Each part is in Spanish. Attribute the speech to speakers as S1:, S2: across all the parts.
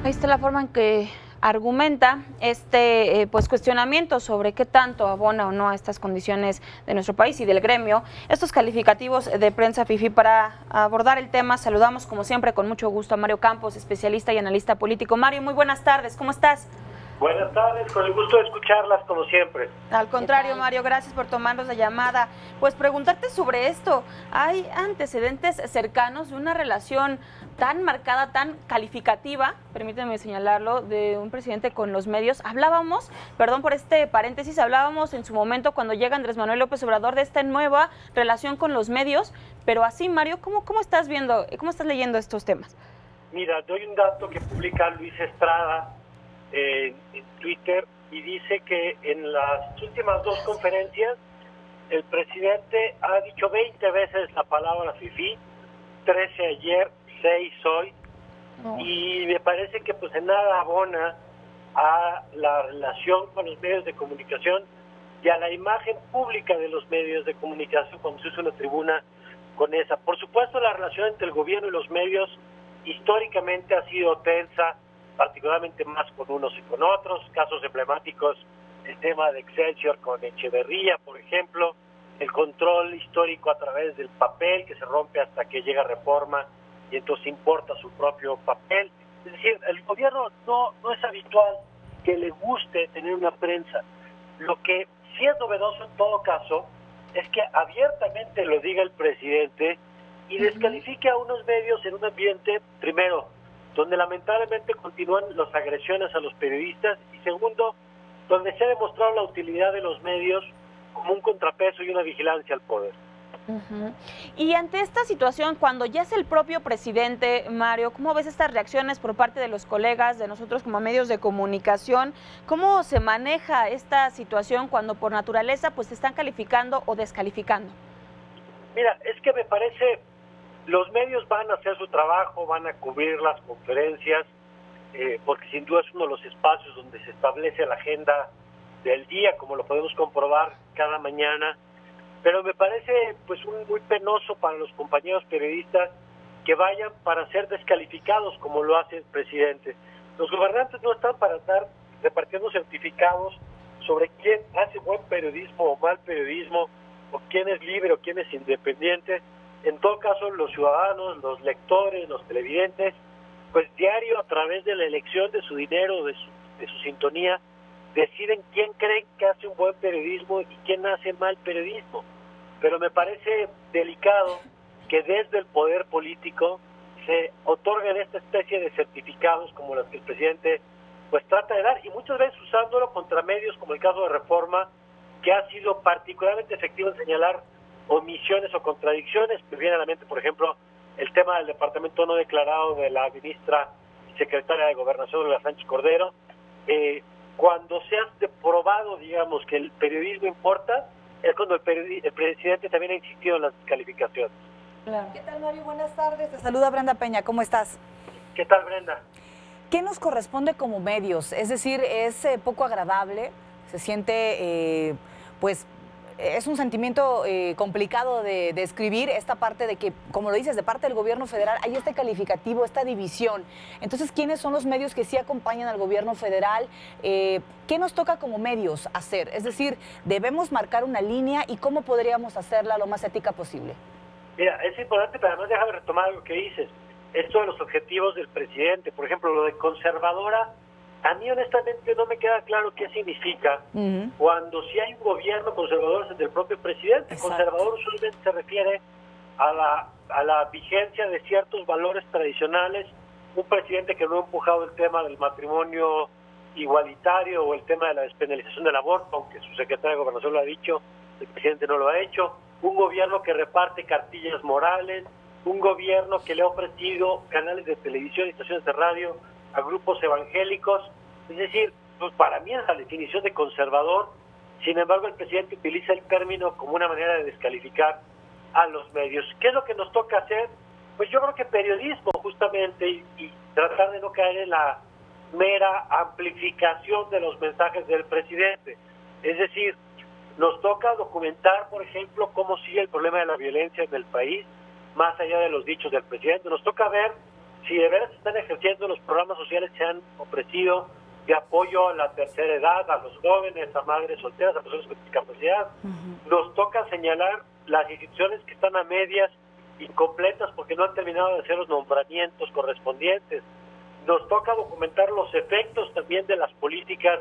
S1: Ahí está la forma en que argumenta este pues cuestionamiento sobre qué tanto abona o no a estas condiciones de nuestro país y del gremio. Estos calificativos de prensa fifí. Para abordar el tema saludamos como siempre con mucho gusto a Mario Campos, especialista y analista político. Mario, muy buenas tardes, ¿cómo estás?
S2: Buenas tardes, con el gusto de escucharlas como siempre.
S1: Al contrario, Mario, gracias por tomarnos la llamada. Pues preguntarte sobre esto, ¿hay antecedentes cercanos de una relación tan marcada, tan calificativa, permíteme señalarlo, de un presidente con los medios? Hablábamos, perdón por este paréntesis, hablábamos en su momento cuando llega Andrés Manuel López Obrador de esta nueva relación con los medios, pero así, Mario, ¿cómo estás viendo, cómo estás leyendo estos temas?
S2: Mira, doy un dato que publica Luis Estrada en Twitter y dice que en las últimas dos conferencias el presidente ha dicho 20 veces la palabra fifí, 13 ayer, 6 hoy, y me parece que pues en nada abona a la relación con los medios de comunicación y a la imagen pública de los medios de comunicación cuando se usa una tribuna con esa. Por supuesto, la relación entre el gobierno y los medios históricamente ha sido tensa, particularmente más con unos y con otros, casos emblemáticos, el tema de Excelsior con Echeverría, por ejemplo, el control histórico a través del papel que se rompe hasta que llega Reforma y entonces importa su propio papel. Es decir, el gobierno no es habitual que le guste tener una prensa. Lo que sí es novedoso en todo caso es que abiertamente lo diga el presidente y descalifique a unos medios en un ambiente, primero, donde lamentablemente continúan las agresiones a los periodistas y segundo, donde se ha demostrado la utilidad de los medios como un contrapeso y una vigilancia al poder.
S1: Y ante esta situación, cuando ya es el propio presidente, Mario, ¿cómo ves estas reacciones por parte de los colegas, de nosotros como medios de comunicación? ¿Cómo se maneja esta situación cuando por naturaleza pues se están calificando o descalificando?
S2: Mira, es que me parece, los medios van a hacer su trabajo, van a cubrir las conferencias, porque sin duda es uno de los espacios donde se establece la agenda del día, como lo podemos comprobar cada mañana. Pero me parece pues muy penoso para los compañeros periodistas que vayan para ser descalificados como lo hace el presidente. Los gobernantes no están para estar repartiendo certificados sobre quién hace buen periodismo o mal periodismo, o quién es libre o quién es independiente. En todo caso, los ciudadanos, los lectores, los televidentes, pues diario a través de la elección de su dinero, de su sintonía, deciden quién creen que hace un buen periodismo y quién hace mal periodismo. Pero me parece delicado que desde el poder político se otorguen esta especie de certificados como los que el presidente pues trata de dar, y muchas veces usándolo contra medios como el caso de Reforma, que ha sido particularmente efectivo en señalar omisiones o contradicciones. Me viene a la mente, por ejemplo, el tema del departamento no declarado de la ministra y secretaria de Gobernación, Olga Sánchez Cordero. Cuando se ha probado, digamos, que el periodismo importa, es cuando el presidente también ha insistido en las descalificaciones.
S3: Claro. ¿Qué tal, Mario? Buenas tardes. Te saluda Brenda Peña. ¿Cómo estás?
S2: ¿Qué tal, Brenda?
S3: ¿Qué nos corresponde como medios? Es decir, es poco agradable, se siente, pues, es un sentimiento complicado de escribir esta parte de que, como lo dices, de parte del gobierno federal hay este calificativo, esta división. Entonces, ¿quiénes son los medios que sí acompañan al gobierno federal? ¿Qué nos toca como medios hacer? Es decir, ¿debemos marcar una línea y cómo podríamos hacerla lo más ética posible?
S2: Mira, es importante, pero además déjame retomar algo que dices. Esto de los objetivos del presidente, por ejemplo, lo de conservadora, a mí honestamente no me queda claro qué significa cuando si hay un gobierno conservador es del propio presidente. Exacto. Conservador usualmente se refiere a la vigencia de ciertos valores tradicionales. Un presidente que no ha empujado el tema del matrimonio igualitario o el tema de la despenalización del aborto, aunque su secretaria de Gobernación lo ha dicho, el presidente no lo ha hecho. Un gobierno que reparte cartillas morales, un gobierno que le ha ofrecido canales de televisión y estaciones de radio a grupos evangélicos. Es decir, pues para mí es la definición de conservador. Sin embargo, el presidente utiliza el término como una manera de descalificar a los medios. ¿Qué es lo que nos toca hacer? Pues yo creo que periodismo, justamente, y tratar de no caer en la mera amplificación de los mensajes del presidente. Es decir, nos toca documentar, por ejemplo, cómo sigue el problema de la violencia en el país, más allá de los dichos del presidente. Nos toca ver si de veras están ejerciendo los programas sociales que se han ofrecido de apoyo a la tercera edad, a los jóvenes, a madres solteras, a personas con discapacidad. Nos toca señalar las instituciones que están a medias, incompletas, porque no han terminado de hacer los nombramientos correspondientes. Nos toca documentar los efectos también de las políticas,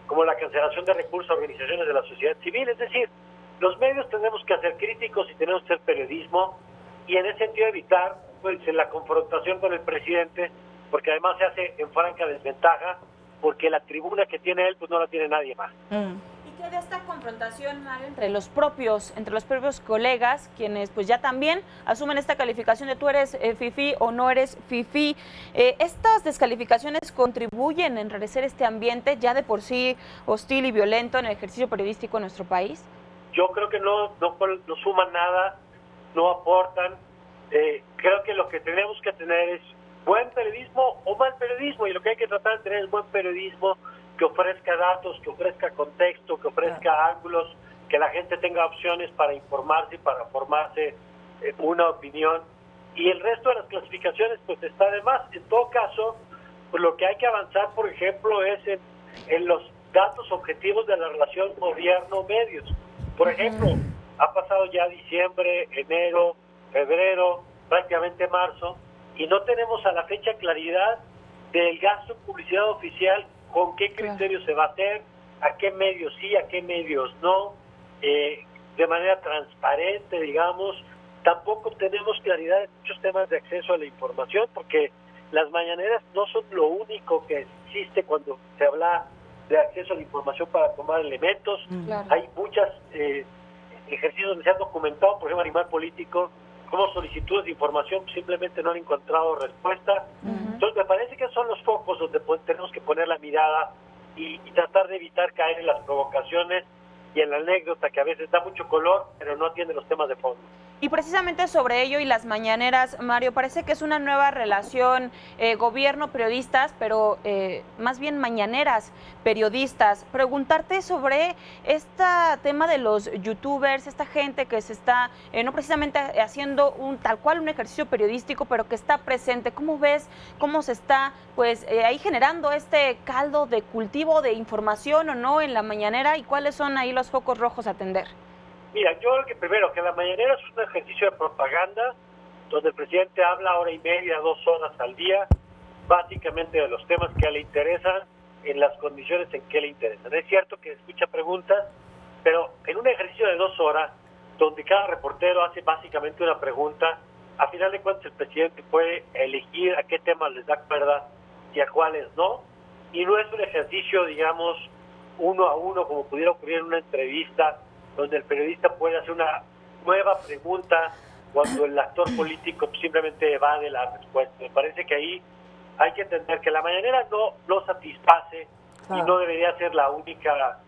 S2: como la cancelación de recursos a organizaciones de la sociedad civil. Es decir, los medios tenemos que ser críticos y tenemos que hacer periodismo, y en ese sentido evitar pues la confrontación con el presidente, porque además se hace en franca desventaja, porque la tribuna que tiene él pues no la tiene nadie más.
S1: ¿Y qué de esta confrontación, Mario, entre los propios colegas, quienes pues ya también asumen esta calificación de tú eres fifí o no eres fifí? ¿Estas descalificaciones contribuyen a enrarecer este ambiente ya de por sí hostil y violento en el ejercicio periodístico en nuestro país?
S2: Yo creo que no suman nada, no aportan. Creo que lo que tenemos que tener es buen periodismo o mal periodismo, y lo que hay que tratar de tener es buen periodismo que ofrezca datos, que ofrezca contexto, que ofrezca ángulos, que la gente tenga opciones para informarse y para formarse una opinión, y el resto de las clasificaciones pues está de más. En todo caso, pues lo que hay que avanzar, por ejemplo, es en los datos objetivos de la relación gobierno-medios. Por ejemplo, ha pasado ya diciembre, enero, febrero, prácticamente marzo, y no tenemos a la fecha claridad del gasto en publicidad oficial, con qué criterios se va a hacer, a qué medios sí, a qué medios no, de manera transparente, digamos. Tampoco tenemos claridad en muchos temas de acceso a la información, porque las mañaneras no son lo único que existe cuando se habla de acceso a la información para tomar elementos. Hay muchos ejercicios donde se han documentado, por ejemplo, Animal Político, como solicitudes de información simplemente no han encontrado respuesta. Entonces me parece que son los focos donde tenemos que poner la mirada y tratar de evitar caer en las provocaciones y en la anécdota, que a veces da mucho color, pero no atiende los temas de fondo.
S1: Y precisamente sobre ello y las mañaneras, Mario, parece que es una nueva relación gobierno-periodistas, pero más bien mañaneras periodistas. Preguntarte sobre este tema de los youtubers, esta gente que se está, no precisamente haciendo tal cual un ejercicio periodístico, pero que está presente. ¿Cómo ves cómo se está pues ahí generando este caldo de cultivo de información o no en la mañanera, y cuáles son ahí los focos rojos a atender?
S2: Mira, yo creo que primero, que la mañanera es un ejercicio de propaganda, donde el presidente habla 1:30, 2 horas al día, básicamente de los temas que le interesan, en las condiciones en que le interesan. Es cierto que escucha preguntas, pero en un ejercicio de 2 horas, donde cada reportero hace básicamente una pregunta, a final de cuentas el presidente puede elegir a qué temas les da cuerda y a cuáles no, y no es un ejercicio, digamos, uno a uno, como pudiera ocurrir en una entrevista, donde el periodista puede hacer una nueva pregunta cuando el actor político simplemente evade la respuesta. Me parece que ahí hay que entender que la mañanera no satisface y no debería ser la única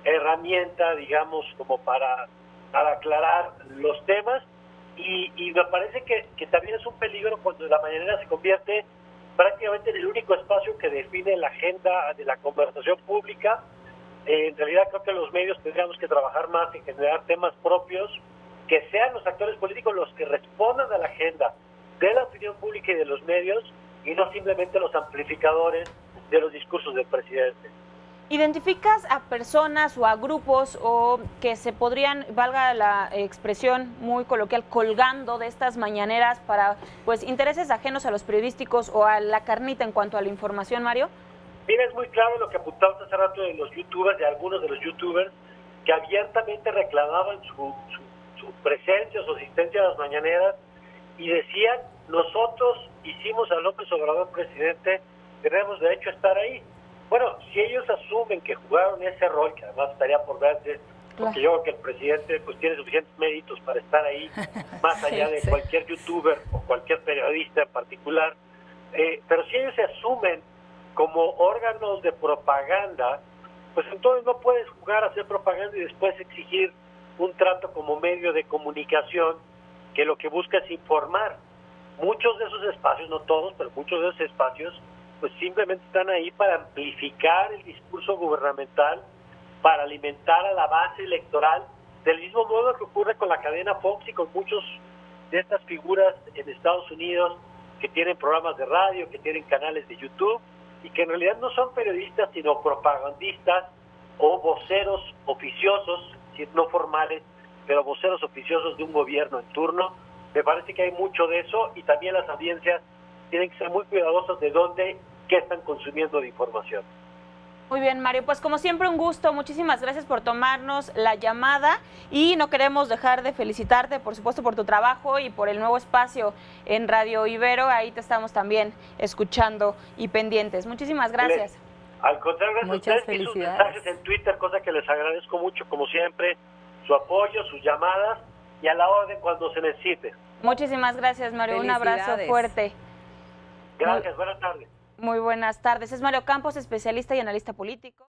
S2: herramienta, digamos, como para aclarar los temas, y me parece que también es un peligro cuando la mañanera se convierte prácticamente en el único espacio que define la agenda de la conversación pública. En realidad creo que los medios tendríamos que trabajar más en generar temas propios, que sean los actores políticos los que respondan a la agenda de la opinión pública y de los medios, y no simplemente los amplificadores de los discursos del presidente.
S1: ¿Identificas a personas o a grupos o que se podrían, valga la expresión muy coloquial, colgando de estas mañaneras para pues intereses ajenos a los periodísticos o a la carnita en cuanto a la información, Mario?
S2: Mira, es muy claro lo que apuntamos hace rato de los youtubers, de algunos de los youtubers que abiertamente reclamaban su presencia, su asistencia a las mañaneras, y decían: nosotros hicimos a López Obrador presidente, tenemos derecho a estar ahí. Bueno, si ellos asumen que jugaron ese rol, que además estaría por verse, porque yo creo que el presidente pues tiene suficientes méritos para estar ahí, más allá de cualquier youtuber o cualquier periodista en particular, pero si ellos se asumen como órganos de propaganda, pues entonces no puedes jugar a hacer propaganda y después exigir un trato como medio de comunicación que lo que busca es informar. Muchos de esos espacios, no todos, pero muchos de esos espacios, pues simplemente están ahí para amplificar el discurso gubernamental, para alimentar a la base electoral, del mismo modo que ocurre con la cadena Fox y con muchos de estas figuras en Estados Unidos, que tienen programas de radio, que tienen canales de YouTube y que en realidad no son periodistas sino propagandistas o voceros oficiosos, no formales, pero voceros oficiosos de un gobierno en turno. Me parece que hay mucho de eso y también las audiencias tienen que ser muy cuidadosas de dónde, qué están consumiendo de información.
S1: Muy bien, Mario, pues como siempre un gusto, muchísimas gracias por tomarnos la llamada y no queremos dejar de felicitarte, por supuesto, por tu trabajo y por el nuevo espacio en Radio Ibero, ahí te estamos también escuchando y pendientes. Muchísimas gracias.
S2: Al contrario, gracias
S3: Muchas
S2: a ustedes y sus mensajes en Twitter, cosa que les agradezco mucho, como siempre, su apoyo, sus llamadas y a la orden cuando se necesite.
S1: Muchísimas gracias, Mario, un abrazo fuerte.
S2: Gracias, buenas tardes.
S1: Muy buenas tardes. Es Mario Campos, especialista y analista político.